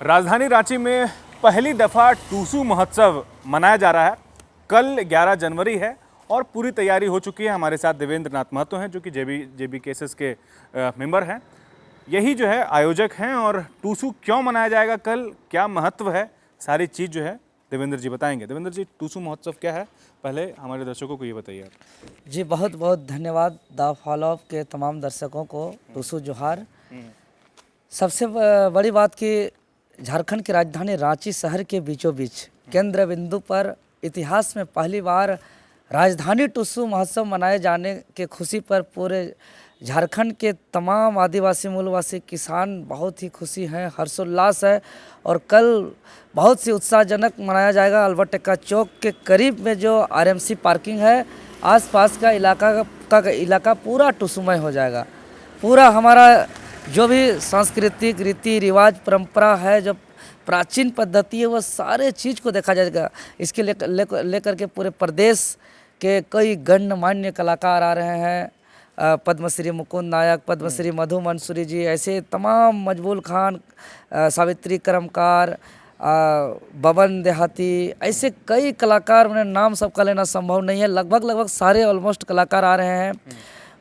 राजधानी रांची में पहली दफ़ा टूसू महोत्सव मनाया जा रहा है। कल 11 जनवरी है और पूरी तैयारी हो चुकी है। हमारे साथ देवेंद्र नाथ महतो हैं जो कि जेबी केसेस के मेंबर हैं। यही जो है आयोजक हैं। और टूसू क्यों मनाया जाएगा, कल क्या महत्व है, सारी चीज़ जो है देवेंद्र जी बताएंगे। देवेंद्र जी, टूसू महोत्सव क्या है, पहले हमारे दर्शकों को ये बताइए आप। जी बहुत बहुत धन्यवाद द फॉलो के तमाम दर्शकों को। टूसू जोहार। सबसे बड़ी बात कि झारखंड की राजधानी रांची शहर के बीचों बीच केंद्र बिंदु पर इतिहास में पहली बार राजधानी टूसू महोत्सव मनाए जाने के खुशी पर पूरे झारखंड के तमाम आदिवासी मूलवासी किसान बहुत ही खुशी हैं, हर्षोल्लास है। और कल बहुत सी उत्साहजनक मनाया जाएगा। अल्बर्ट एक्का चौक के करीब में जो आरएमसी पार्किंग है, आसपास का इलाका पूरा टूसूमय हो जाएगा। पूरा हमारा जो भी सांस्कृतिक रीति रिवाज परंपरा है, जो प्राचीन पद्धति है, वो सारे चीज़ को देखा जाएगा। इसके लेकर के पूरे प्रदेश के कई गण्यमान्य कलाकार आ रहे हैं। पद्मश्री मुकुंद नायक, पद्मश्री मधु मंसूरी जी, ऐसे तमाम, मजबूल खान, सावित्री कर्मकार, बबन देहाती, ऐसे कई कलाकार, उन्हें नाम सबका लेना संभव नहीं है। लगभग सारे ऑलमोस्ट कलाकार आ रहे हैं।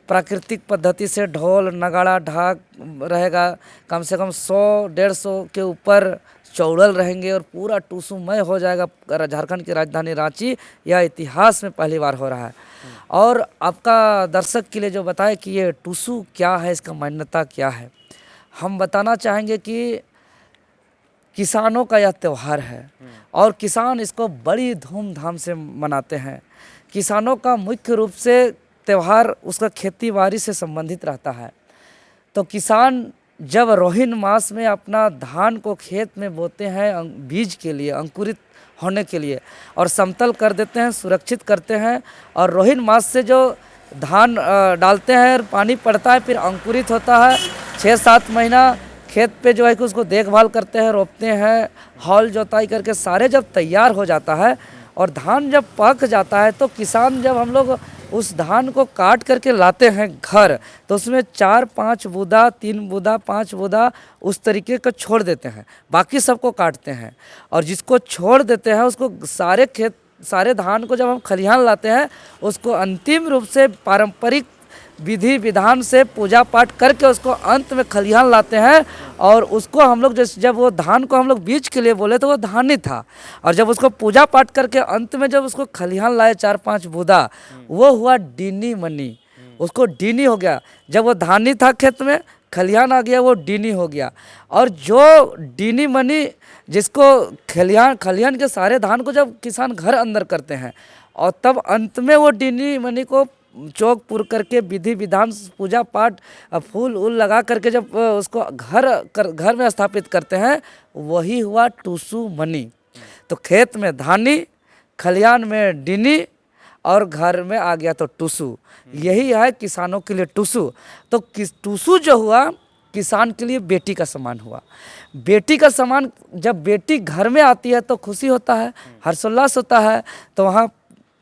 प्राकृतिक पद्धति से ढोल नगाड़ा ढाक रहेगा। कम से कम 100-150 के ऊपर चौड़ल रहेंगे और पूरा टूसूमय हो जाएगा झारखंड की राजधानी रांची। यह इतिहास में पहली बार हो रहा है। और आपका दर्शक के लिए जो बताए कि ये टूसू क्या है, इसका मान्यता क्या है, हम बताना चाहेंगे कि किसानों का यह त्यौहार है और किसान इसको बड़ी धूमधाम से मनाते हैं। किसानों का मुख्य रूप से त्यौहार उसका खेती बाड़ी से संबंधित रहता है। तो किसान जब रोहिन मास में अपना धान को खेत में बोते हैं बीज के लिए, अंकुरित होने के लिए, और समतल कर देते हैं, सुरक्षित करते हैं, और रोहिन मास से जो धान डालते हैं और पानी पड़ता है, फिर अंकुरित होता है। 6-7 महीना खेत पे जो है कि उसको देखभाल करते हैं, रोपते हैं, हल जोताई करके सारे जब तैयार हो जाता है और धान जब पक जाता है, तो किसान जब हम लोग उस धान को काट करके लाते हैं घर, तो उसमें 4-5 बूदा, 3 बूदा, 5 बूदा उस तरीके का छोड़ देते हैं, बाकी सबको काटते हैं। और जिसको छोड़ देते हैं उसको सारे धान को जब हम खलिहान लाते हैं, उसको अंतिम रूप से पारंपरिक विधि विधान से पूजा पाठ करके उसको अंत में खलिहान लाते हैं। और उसको हम लोग जब वो धान को हम लोग बीज के लिए बोले तो वो धान ही था, और जब उसको पूजा पाठ करके अंत में जब उसको खलिहान लाए 4-5 बूदा, वो हुआ डीनी मनी, उसको डीनी हो गया। जब वो धान ही था खेत में, खलिहान आ गया, वो डीनी हो गया। और जो डीनी मनी जिसको खलिहान के सारे धान को जब किसान घर अंदर करते हैं, और तब अंत में वो डीनी मनी को चौक पुर करके विधि विधान पूजा पाठ फूल उल लगा करके जब उसको घर में स्थापित करते हैं, वही हुआ टूसू मनी। तो खेत में धानी, खलिहान में डीनी, और घर में आ गया तो टूसू। यही है किसानों के लिए टूसू। तो टूसू जो हुआ किसान के लिए बेटी का समान हुआ। बेटी का समान, जब बेटी घर में आती है तो खुशी होता है, हर्षोल्लास होता है। तो वहाँ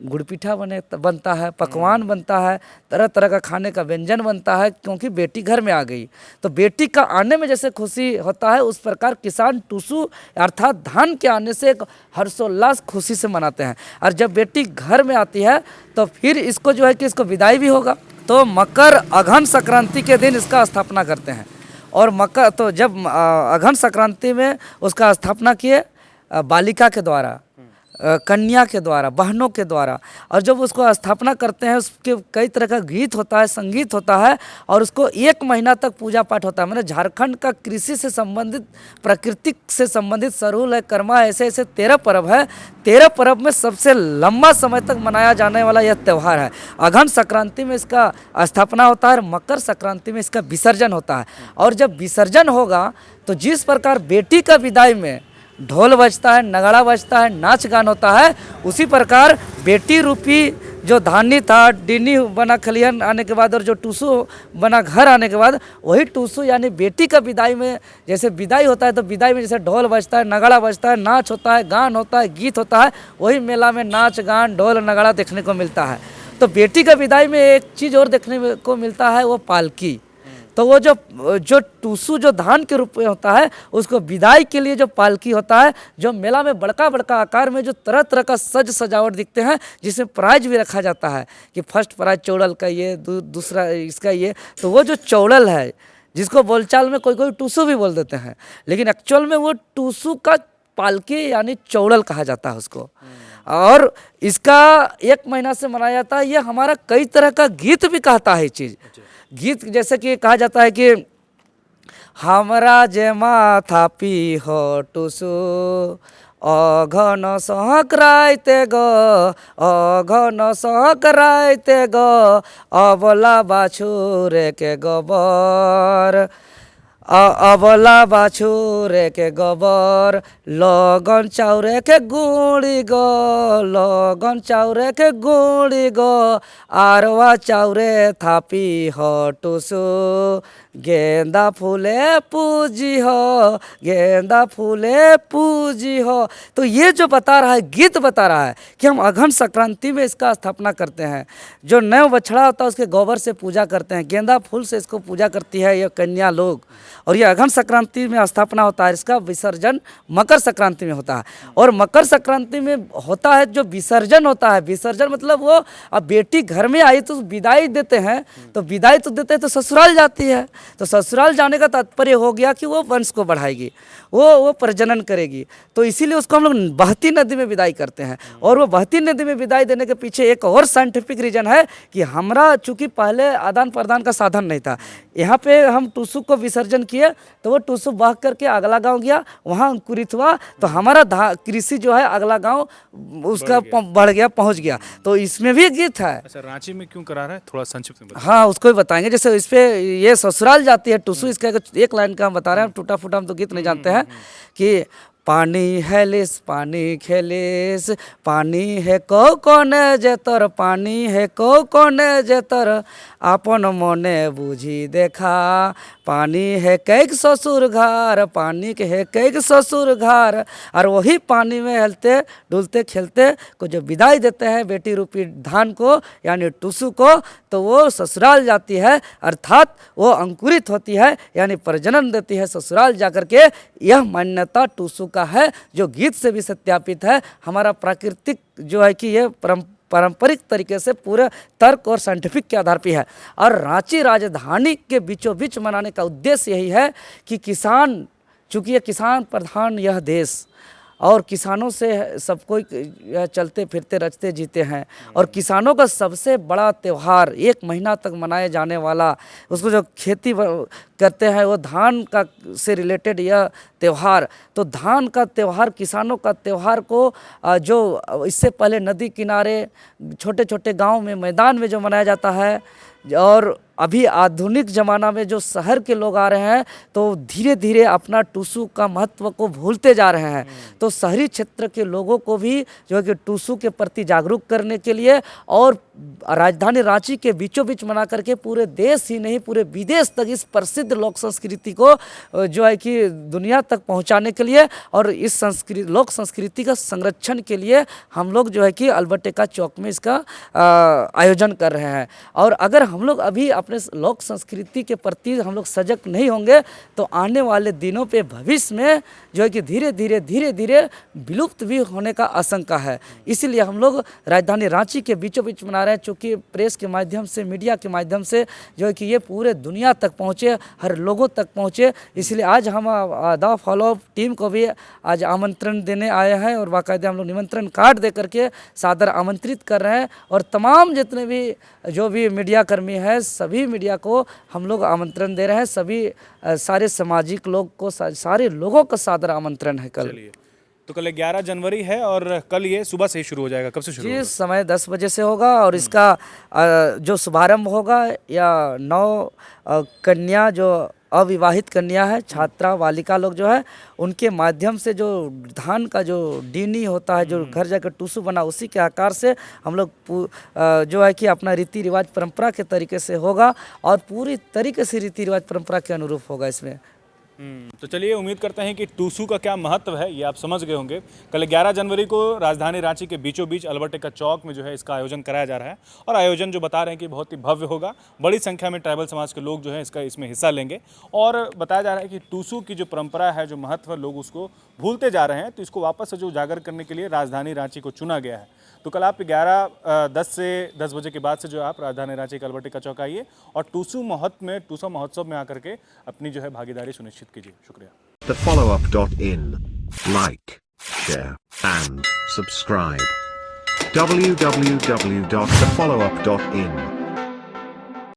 गुड़ पीठा बनता है, पकवान बनता है, तरह तरह का खाने का व्यंजन बनता है, क्योंकि बेटी घर में आ गई। तो बेटी का आने में जैसे खुशी होता है, उस प्रकार किसान टूसू अर्थात धान के आने से एक हर्षोल्लास खुशी से मनाते हैं। और जब बेटी घर में आती है तो फिर इसको जो है कि इसको विदाई भी होगा। तो मकर अघन संक्रांति के दिन इसका स्थापना करते हैं। और मकर, तो जब अघन संक्रांति में उसका स्थापना किए बालिका के द्वारा, कन्या के द्वारा, बहनों के द्वारा। और जब उसको स्थापना करते हैं, उसके कई तरह का गीत होता है, संगीत होता है, और उसको 1 महीना तक पूजा पाठ होता है। मतलब झारखंड का कृषि से संबंधित, प्रकृति से संबंधित सरूल है, कर्मा, ऐसे 13 पर्व है। 13 पर्व में सबसे लंबा समय तक मनाया जाने वाला यह त्यौहार है। अघन संक्रांति में इसका स्थापना होता है और मकर संक्रांति में इसका विसर्जन होता है। और जब विसर्जन होगा तो जिस प्रकार बेटी का विदाई में ढोल बजता है, नगाड़ा बजता है, नाच गान होता है, उसी प्रकार बेटी रूपी जो धानी था, डीनी बना खलिहान आने के बाद, और जो टूसू बना घर आने के बाद, वही टूसू यानी बेटी का विदाई में जैसे विदाई होता है, तो विदाई में जैसे ढोल बजता है, नगाड़ा बजता है, नाच होता है, गान होता है, गीत होता है, वही मेला में नाच गान ढोल नगाड़ा देखने को मिलता है। तो बेटी का विदाई में एक चीज़ और देखने को मिलता है, वो पालकी। तो वो जो जो टूसू जो धान के रूप में होता है, उसको विदाई के लिए जो पालकी होता है, जो मेला में बड़का बड़का आकार में जो तरह तरह का सज सजावट दिखते हैं, जिसमें प्राइज भी रखा जाता है कि फर्स्ट प्राइज चौड़ल का ये, दूसरा इसका ये। तो वो जो चौड़ल है, जिसको बोलचाल में कोई कोई टूसू भी बोल देते हैं, लेकिन एक्चुअल में वो टूसू का पालकी यानी चौड़ल कहा जाता है उसको। और इसका 1 महीना से मनाया जाता है। ये हमारा कई तरह का गीत भी कहता है ये चीज़। गीत जैसे कि कहा जाता है कि हमरा जे माथा पी हो टुसु अघन सहक्राइते ग, अघन सहक्राइते ग, अबला बाछुरे के गोबर, अबला बाछुरे के गोबर, लगन चाउरे के गुड़ी गो, लगन चाउरे के गुड़ी गो, आरवा चाउरे थापी हो टुसु, गेंदा फूले पूजी हो, गेंदा फूले पूजी हो। तो ये जो बता रहा है, गीत बता रहा है कि हम अघन संक्रांति में इसका स्थापना करते हैं। जो नव बछड़ा होता है उसके गोबर से पूजा करते हैं, गेंदा फूल से इसको पूजा करती है ये कन्या लोग। और ये अघन संक्रांति में स्थापना होता है। इसका विसर्जन मकर संक्रांति में होता है। और मकर संक्रांति में होता है जो विसर्जन होता है। विसर्जन मतलब वो अब बेटी घर में आई तो विदाई देते हैं, तो विदाई तो देते हैं तो ससुराल जाती है। तो ससुराल जाने का तात्पर्य हो गया कि वो वंश को बढ़ाएगी, वो प्रजनन करेगी। तो इसीलिए उसको हम लोग बहती नदी में विदाई करते हैं। और वो बहती नदी में विदाई देने के पीछे एक और साइंटिफिक रीजन है कि हमरा चूँकि पहले आदान प्रदान का साधन नहीं था, यहाँ पे हम टूसू को विसर्जन किए तो वो टूसू बह करके अगला गांव गया, वहाँ अंकुरित हुआ, तो हमारा कृषि जो है अगला गांव उसका बढ़ गया, पहुँच गया। तो इसमें भी गीत है। अच्छा, रांची में क्यों करा रहा है, थोड़ा संक्षिप्त में बताइए। हाँ, उसको भी बताएंगे। जैसे इस पे ये ससुराल जाती है टूसू, इसका एक लाइन का हम बता रहे हैं, टूटा फूटा हम तो गीत नहीं जानते हैं कि पानी हेलिस पानी खेलिस, पानी है कोने जेतर, पानी है कोने जेतर, आपन मने बुझी देखा, पानी है कैक ससुर घर, पानी के है कैक ससुर घर। और वही पानी में हेलते डुलते खेलते को जो विदाई देते हैं बेटी रूपी धान को यानी टूसू को, तो वो ससुराल जाती है, अर्थात वो अंकुरित होती है यानी प्रजनन देती है ससुराल जाकर के। यह मान्यता टूसू का है जो गीत से भी सत्यापित है। हमारा प्राकृतिक जो है कि ये पारंपरिक तरीके से पूरे तर्क और साइंटिफिक के आधार पर है। और रांची राजधानी के बीचों बीच मनाने का उद्देश्य यही है कि किसान, चूँकि ये किसान प्रधान यह देश और किसानों से सब कोई चलते फिरते रचते जीते हैं, और किसानों का सबसे बड़ा त्यौहार 1 महीना तक मनाए जाने वाला, उसको जो खेती करते हैं वो धान का से रिलेटेड यह त्यौहार। तो धान का त्यौहार, किसानों का त्यौहार को जो इससे पहले नदी किनारे छोटे छोटे गांव में मैदान में जो मनाया जाता है, और अभी आधुनिक ज़माना में जो शहर के लोग आ रहे हैं तो धीरे धीरे अपना टूसू का महत्व को भूलते जा रहे हैं। तो शहरी क्षेत्र के लोगों को भी जो है कि टूसू के प्रति जागरूक करने के लिए और राजधानी रांची के बीचों बीच मना करके पूरे देश ही नहीं पूरे विदेश तक इस प्रसिद्ध लोक संस्कृति को जो है कि दुनिया तक पहुंचाने के लिए और इस लोक संस्कृति का संरक्षण के लिए हम लोग जो है कि अल्बर्ट चौक में इसका आयोजन कर रहे हैं। और अगर हम लोग अभी अपने लोक संस्कृति के प्रति हम लोग सजग नहीं होंगे तो आने वाले दिनों पे भविष्य में जो है कि धीरे धीरे विलुप्त भी होने का आशंका है। इसीलिए हम लोग राजधानी रांची के बीचों बीच मना रहे हैं, चूँकि प्रेस के माध्यम से, मीडिया के माध्यम से जो है कि ये पूरे दुनिया तक पहुँचे, हर लोगों तक पहुँचे। इसलिए आज हम द फॉलो टीम को भी आज आमंत्रण देने आए हैं और बाकायदा हम लोग निमंत्रण कार्ड दे करके सादर आमंत्रित कर रहे हैं। और तमाम जितने भी जो भी मीडिया कर्मी हैं सभी मीडिया को हम लोग आमंत्रण दे रहे हैं। सभी सारे सामाजिक लोग को, सारे लोगों का सादर आमंत्रण है कल। तो कल 11 जनवरी है और कल ये सुबह से ही शुरू हो जाएगा। कब से शुरू होगा? समय 10 बजे से होगा और इसका जो शुभारंभ होगा या 9 कन्या जो अविवाहित कन्या है, छात्रा बालिका लोग जो है उनके माध्यम से जो धान का जो डीनी होता है, जो घर जाकर टूसू बना उसी के आकार से हम लोग जो है कि अपना रीति रिवाज परंपरा के तरीके से होगा और पूरी तरीके से रीति रिवाज परंपरा के अनुरूप होगा इसमें। तो चलिए उम्मीद करते हैं कि टूसू का क्या महत्व है ये आप समझ गए होंगे। कल 11 जनवरी को राजधानी रांची के बीचों बीच अल्बर्ट एक्का चौक में जो है इसका आयोजन कराया जा रहा है और आयोजन जो बता रहे हैं कि बहुत ही भव्य होगा। बड़ी संख्या में ट्राइबल समाज के लोग जो है इसमें हिस्सा लेंगे और बताया जा रहा है कि टूसू की जो परंपरा है, जो महत्व है, लोग उसको भूलते जा रहे हैं, तो इसको वापस से जो उजागर करने के लिए राजधानी रांची को चुना गया है। तो कल आप 10 बजे के बाद से जो आप राजधानी रांची के अल्बर्ट एक्का चौक आइए और टूसू महोत्सव में आकर के अपनी जो है भागीदारी सुनिश्चित कीजिए। शुक्रिया। thefollowup.in. Like, share, and subscribe. www.thefollowup.in